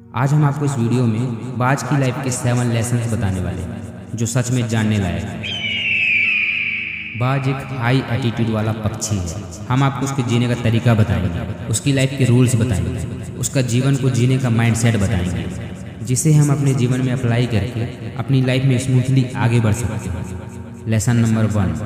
आज हम आपको इस वीडियो में बाज की लाइफ के 7 लेसन्स बताने वाले हैं जो सच में जानने लायक है। बाज एक हाई एटीट्यूड वाला पक्षी है। हम आपको उसके जीने का तरीका बताएंगे, उसकी लाइफ के रूल्स बताएंगे, उसका जीवन को जीने का माइंडसेट बताएंगे, जिसे हम अपने जीवन में अप्लाई करके अपनी लाइफ में स्मूथली आगे बढ़ सकते हैं। लेसन नंबर 1,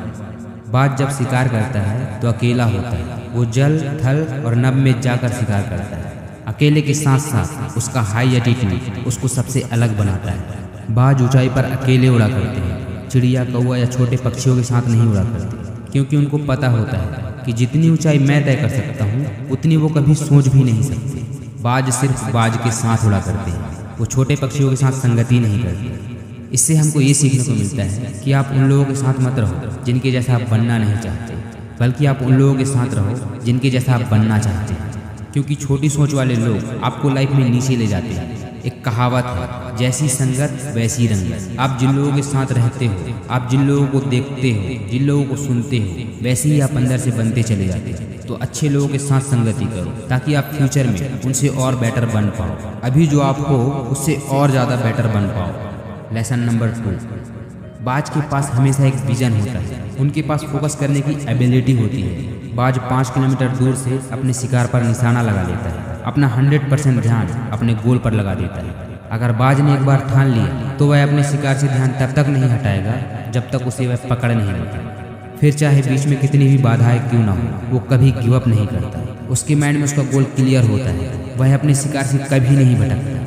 बाज जब शिकार करता है तो अकेला होता है। वो जल, थल और नभ में जाकर शिकार करता है। अकेले के साथ साथ उसका हाई एटीट्यूड उसको सबसे अलग बनाता है। बाज ऊंचाई पर अकेले उड़ा करते हैं। चिड़िया, कौवा या छोटे पक्षियों के साथ नहीं उड़ा करते, क्योंकि उनको पता होता है कि जितनी ऊंचाई मैं तय कर सकता हूँ उतनी वो कभी सोच भी नहीं सकते। बाज सिर्फ बाज के साथ उड़ा करते हैं, वो छोटे पक्षियों के साथ संगति नहीं करते। इससे हमको ये सीखने को मिलता है कि आप उन लोगों के साथ मत रहो जिनके जैसा आप बनना नहीं चाहते, बल्कि आप उन लोगों के साथ रहो जिनके जैसा आप बनना चाहते हैं। क्योंकि छोटी सोच वाले लोग आपको लाइफ में नीचे ले जाते हैं। एक कहावत है, जैसी संगत वैसी रंगत। आप जिन लोगों के साथ रहते हो, आप जिन लोगों को देखते हो, जिन लोगों को सुनते हो, वैसे ही आप अंदर से बनते चले जाते हैं। तो अच्छे लोगों के साथ संगति करो ताकि आप फ्यूचर में उनसे और बेटर बन पाओ। अभी जो आप हो उससे और ज़्यादा बेटर बन पाओ। लेसन नंबर 2, बाज के पास हमेशा एक विजन होता है। उनके पास फोकस करने की एबिलिटी होती है। बाज 5 किलोमीटर दूर से अपने शिकार पर निशाना लगा लेता है। अपना 100% ध्यान अपने गोल पर लगा देता है। अगर बाज ने एक बार ठान लिया तो वह अपने शिकार से ध्यान तब तक नहीं हटाएगा जब तक उसे वह पकड़ नहीं लेता। फिर चाहे बीच में कितनी भी बाधाएं क्यों ना हो, वो कभी गिव अप नहीं करता। उसके माइंड में उसका गोल क्लियर होता है। वह अपने शिकार से कभी नहीं भटकता।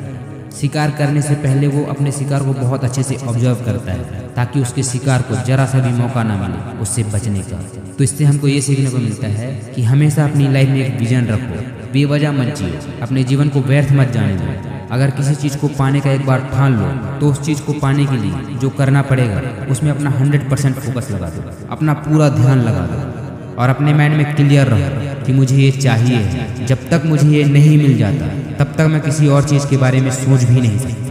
शिकार करने से पहले वो अपने शिकार को बहुत अच्छे से ऑब्जर्व करता है ताकि उसके शिकार को जरा सा भी मौका ना मिले उससे बचने का। तो इससे हमको ये सीखने को मिलता है कि हमेशा अपनी लाइफ में एक विजन रखो, बेवजह मत जियो, अपने जीवन को व्यर्थ मत जाने दो। अगर किसी चीज़ को पाने का एक बार ठान लो तो उस चीज़ को पाने के लिए जो करना पड़ेगा उसमें अपना 100% फोकस लगा दो, अपना पूरा ध्यान लगा दो और अपने माइंड में क्लियर रहो कि मुझे ये चाहिए। जब तक मुझे ये नहीं मिल जाता तब तक मैं किसी और चीज़ के बारे में सोच भी नहीं सकता।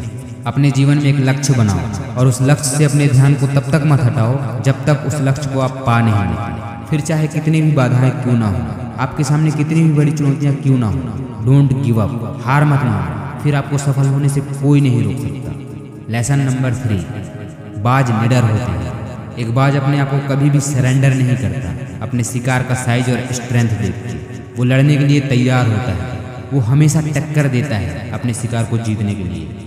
अपने जीवन में एक लक्ष्य बनाओ और उस लक्ष्य से अपने ध्यान को तब तक मत हटाओ जब तक उस लक्ष्य को आप पा नहीं लेते। फिर चाहे कितनी भी बाधाएं क्यों ना हो, आपके सामने कितनी भी बड़ी चुनौतियां क्यों ना हो, डोंट गिव अप, हार मत मानो। फिर आपको सफल होने से कोई नहीं रोक सकता। लेसन नंबर 3, बाज निडर होते हैं। एक बाज अपने आप को कभी भी सरेंडर नहीं करता। अपने शिकार का साइज और स्ट्रेंथ देख के वो लड़ने के लिए तैयार होता है। वो हमेशा टक्कर देता है अपने शिकार को जीतने के लिए।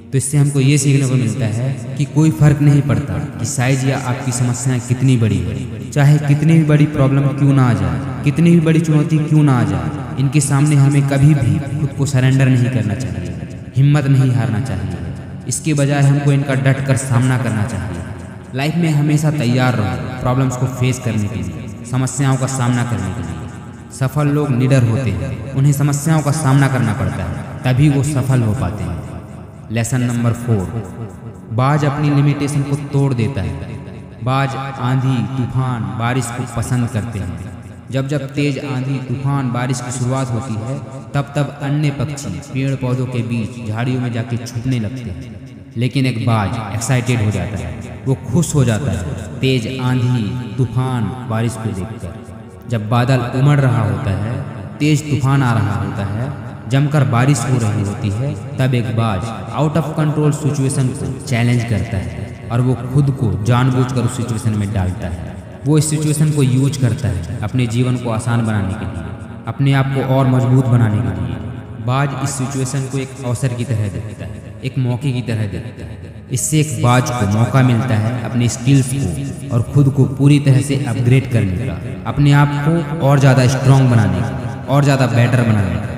तो इससे हमको ये सीखने को मिलता है कि कोई फर्क नहीं पड़ता कि साइज या आपकी समस्याएं कितनी बड़ी है। चाहे कितनी भी बड़ी प्रॉब्लम क्यों ना आ जाए, कितनी भी बड़ी चुनौती क्यों ना आ जाए, इनके सामने हमें कभी भी खुद को सरेंडर नहीं करना चाहिए, हिम्मत नहीं हारना चाहिए। इसके बजाय हमको इनका डट कर सामना करना चाहिए। लाइफ में हमेशा तैयार रहो प्रॉब्लम्स को फेस करने के लिए, समस्याओं का सामना करने के लिए। सफल लोग निडर होते हैं, उन्हें समस्याओं का सामना करना पड़ता है, तभी वो सफल हो पाते हैं। लेसन नंबर 4, बाज अपनी लिमिटेशन को तोड़ देता है। बाज आंधी, तूफान, बारिश को पसंद करते हैं। जब जब तेज आंधी, तूफान, बारिश की शुरुआत होती है तब तब अन्य पक्षी पेड़ पौधों के बीच झाड़ियों में जाके छुपने लगते हैं। लेकिन एक बाज एक्साइटेड हो जाता है, वो खुश हो जाता है तेज आंधी, तूफान, बारिश को देखकर। जब बादल उमड़ रहा होता है, तेज तूफान आ रहा होता है, जमकर बारिश हो रही होती है, तब एक बाज आउट ऑफ कंट्रोल सिचुएशन को चैलेंज करता है और वो खुद को जानबूझकर उस सिचुएशन में डालता है। वो इस सिचुएशन को यूज करता है अपने जीवन को आसान बनाने के लिए, अपने आप को और मजबूत बनाने के लिए। बाज इस सिचुएशन को एक अवसर की तरह देखता है, एक मौके की तरह देखता है। इससे एक बाज को मौका मिलता है अपने स्किल्स को और खुद को पूरी तरह से अपग्रेड करने का, अपने आप को और ज़्यादा स्ट्रांग बनाने का, और ज़्यादा बेटर बनाने का।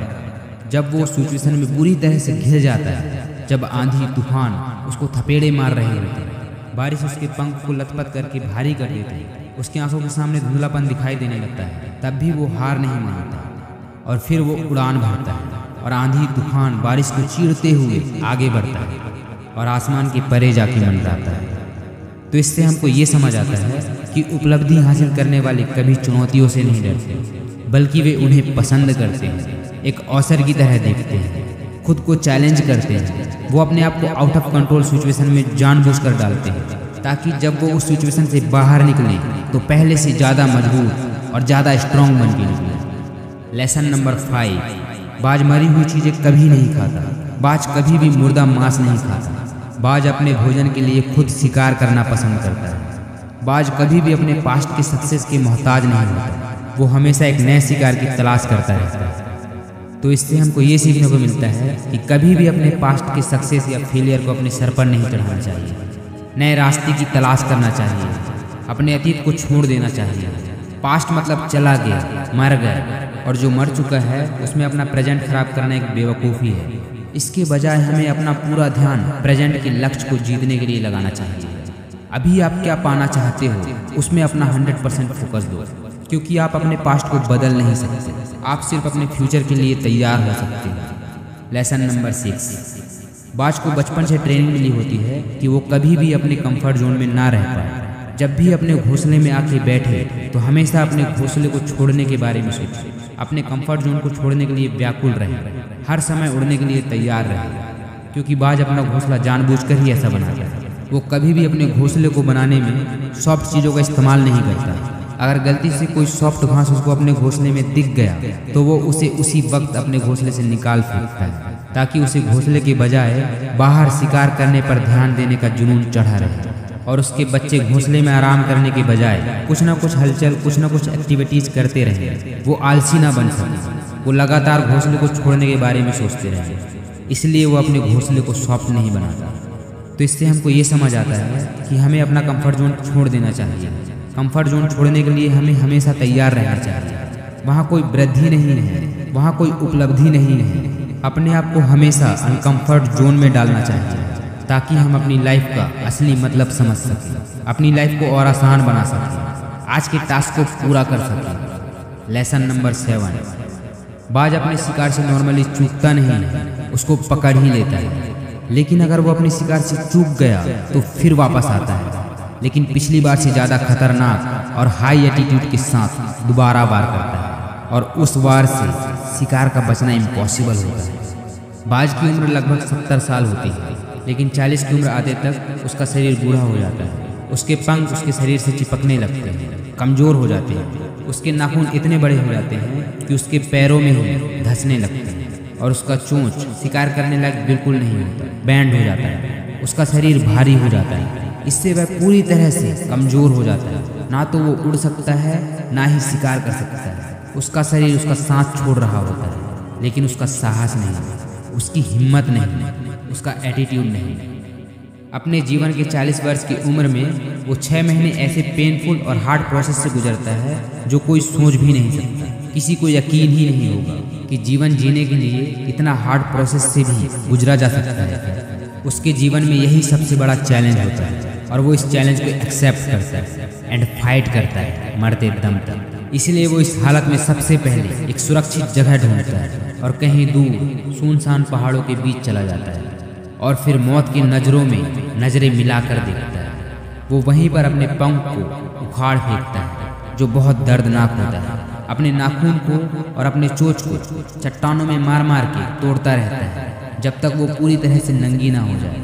जब वो सिचुएशन में बुरी तरह से घिर जाता है, जब आंधी तूफान उसको थपेड़े मार रहे होते हैं, बारिश उसके पंख को लथपथ करके भारी कर देती है, उसकी आंखों के सामने धुंधलापन दिखाई देने लगता है, तब भी वो हार नहीं मानता और फिर वो उड़ान भरता है और आंधी तूफान बारिश को चीरते हुए आगे बढ़ता है और आसमान के परे जाके मंडराता है। तो इससे हमको ये समझ आता है कि उपलब्धि हासिल करने वाले कभी चुनौतियों से नहीं डरते, बल्कि वे उन्हें पसंद करते हैं, एक अवसर की तरह देखते हैं, खुद को चैलेंज करते हैं। वो अपने आप को आउट ऑफ कंट्रोल सिचुएशन में जानबूझकर डालते हैं ताकि जब वो उस सिचुएशन से बाहर निकले तो पहले से ज़्यादा मजबूत और ज़्यादा स्ट्रांग बन के निकले। लेसन नंबर 5, बाज मरी हुई चीज़ें कभी नहीं खाता, बाज कभी भी मुर्दा मांस नहीं खाता। बाज अपने भोजन के लिए खुद शिकार करना पसंद करता है। बाज कभी भी अपने पास्ट के सक्सेस के मोहताज नहीं होता, वो हमेशा एक नए शिकार की तलाश करता रहता है। तो इससे हमको ये सीखने को मिलता है कि कभी भी अपने पास्ट के सक्सेस या फेलियर को अपने सर पर नहीं चढ़ाना चाहिए। नए रास्ते की तलाश करना चाहिए, अपने अतीत को छोड़ देना चाहिए। पास्ट मतलब चला गया, मर गया, और जो मर चुका है उसमें अपना प्रेजेंट खराब करना एक बेवकूफ़ी है। इसके बजाय हमें अपना पूरा ध्यान प्रेजेंट के लक्ष्य को जीतने के लिए लगाना चाहिए। अभी आप क्या पाना चाहते हो उसमें अपना 100% फोकस दो, क्योंकि आप अपने पास्ट को बदल नहीं सकते, आप सिर्फ अपने फ्यूचर के लिए तैयार हो सकते हैं। लेसन नंबर 6, बाज को बचपन से ट्रेनिंग मिली होती है कि वो कभी भी अपने कंफर्ट जोन में ना रह पाए। जब भी अपने घोंसले में आके बैठे तो हमेशा अपने घोंसले को छोड़ने के बारे में सोचे, अपने कंफर्ट जोन को छोड़ने के लिए व्याकुल रहे, हर समय उड़ने के लिए तैयार रहे, क्योंकि बाज अपना घोंसला जानबूझकर ही ऐसा बनाता है। वो कभी भी अपने घोंसले को बनाने में सॉफ्ट चीज़ों का इस्तेमाल नहीं करता। अगर गलती से कोई सॉफ्ट घास उसको अपने घोंसले में दिख गया तो वो उसे उसी वक्त अपने घोंसले से निकाल फेंकता है, ताकि उसे घोंसले के बजाय बाहर शिकार करने पर ध्यान देने का जुनून चढ़ा रहे, और उसके बच्चे घोंसले में आराम करने के बजाय कुछ ना कुछ हलचल, कुछ ना कुछ एक्टिविटीज करते रहे। वो आलसी ना बन सके, वो लगातार घोंसले को छोड़ने के बारे में सोचते रहे, इसलिए वो अपने घोंसले को सॉफ्ट नहीं बनाता। तो इससे हमको ये समझ आता है कि हमें अपना कंफर्ट जोन छोड़ देना चाहिए। कंफर्ट जोन छोड़ने के लिए हमें हमेशा तैयार रहना चाहिए। वहाँ कोई वृद्धि नहीं है, वहाँ कोई उपलब्धि नहीं है। अपने आप को हमेशा अनकंफर्ट जोन में डालना चाहिए, ताकि हम अपनी लाइफ का असली मतलब समझ सकें, अपनी लाइफ को और आसान बना सकें, आज के टास्क को पूरा कर सकें। लेसन नंबर 7, बाज अपने शिकार से नॉर्मली चूकता नहीं है, उसको पकड़ ही लेता है। लेकिन अगर वो अपने शिकार से चूक गया तो फिर वापस आता है, लेकिन पिछली बार से ज़्यादा खतरनाक और हाई एटीट्यूड के साथ दोबारा वार करता है, और उस वार से शिकार का बचना इम्पॉसिबल होता है। बाज की उम्र लगभग 70 साल होती है, लेकिन 40 की उम्र आते तक उसका शरीर बूढ़ा हो जाता है। उसके पंख उसके शरीर से चिपकने लगते हैं, कमज़ोर हो जाते हैं। उसके नाखून इतने बड़े हो जाते हैं कि उसके पैरों में ही धंसने लगते हैं, और उसका चोंच शिकार करने लायक बिल्कुल नहीं होता, बैंड हो जाता है। उसका शरीर भारी हो जाता है, इससे वह पूरी तरह से कमज़ोर हो जाता है। ना तो वो उड़ सकता है, ना ही शिकार कर सकता है। उसका शरीर उसका सांस छोड़ रहा होता है, लेकिन उसका साहस नहीं, उसकी हिम्मत नहीं, उसका एटीट्यूड नहीं। अपने जीवन के 40 वर्ष की उम्र में वो 6 महीने ऐसे पेनफुल और हार्ड प्रोसेस से गुजरता है जो कोई सोच भी नहीं सकता। किसी को यकीन ही नहीं होगा कि जीवन जीने के लिए इतना हार्ड प्रोसेस से भी गुजरा जा सकता है। उसके जीवन में यही सबसे बड़ा चैलेंज होता है, और वो इस चैलेंज को एक्सेप्ट करता है एंड फाइट करता है मरते दम तक। इसलिए वो इस हालत में सबसे पहले एक सुरक्षित जगह ढूंढता है और कहीं दूर सुनसान पहाड़ों के बीच चला जाता है, और फिर मौत की नज़रों में नज़रें मिलाकर देखता है। वो वहीं पर अपने पंख को उखाड़ फेंकता है, जो बहुत दर्दनाक होता है। अपने नाखून को और अपने चोंच को चट्टानों में मार मार के तोड़ता रहता है, जब तक वो पूरी तरह से नंगी ना हो जाए।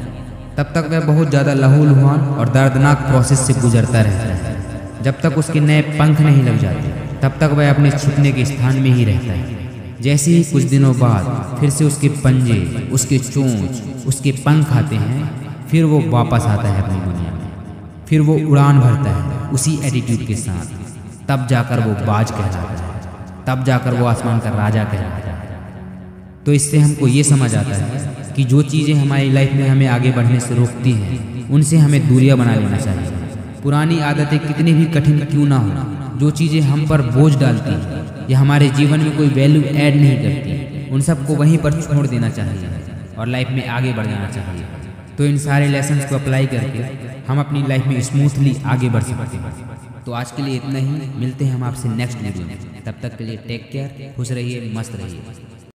तब तक वह बहुत ज़्यादा लहूलुहान और दर्दनाक प्रोसेस से गुजरता रहता है। जब तक उसके नए पंख नहीं लग जाते, तब तक वह अपने छिपने के स्थान में ही रहता है। जैसे ही कुछ दिनों बाद फिर से उसके पंजे, उसके चोंच, उसके पंख आते हैं, फिर वो वापस आता है अपनी दुनिया में। फिर वो उड़ान भरता है उसी एटीट्यूड के साथ। तब जाकर वो बाज कहलाता है, तब जाकर वो आसमान का राजा कहलाता है। तो इससे हमको ये समझ आता है कि जो चीज़ें हमारी लाइफ में हमें आगे बढ़ने से रोकती हैं, उनसे हमें दूरियां बना लेना चाहिए। पुरानी आदतें कितनी भी कठिन क्यों ना हो, जो चीज़ें हम पर बोझ डालती हैं या हमारे जीवन में कोई वैल्यू ऐड नहीं करती, उन सबको वहीं पर छोड़ देना चाहिए और लाइफ में आगे बढ़ जाना चाहिए। तो इन सारे लेसन्स को अप्लाई करके हम अपनी लाइफ में स्मूथली आगे बढ़ सकते हैं। तो आज के लिए इतना ही, मिलते हैं हम आपसे नेक्स्ट वीडियो में। तब तक के लिए टेक केयर, खुश रहिए, मस्त रहिए।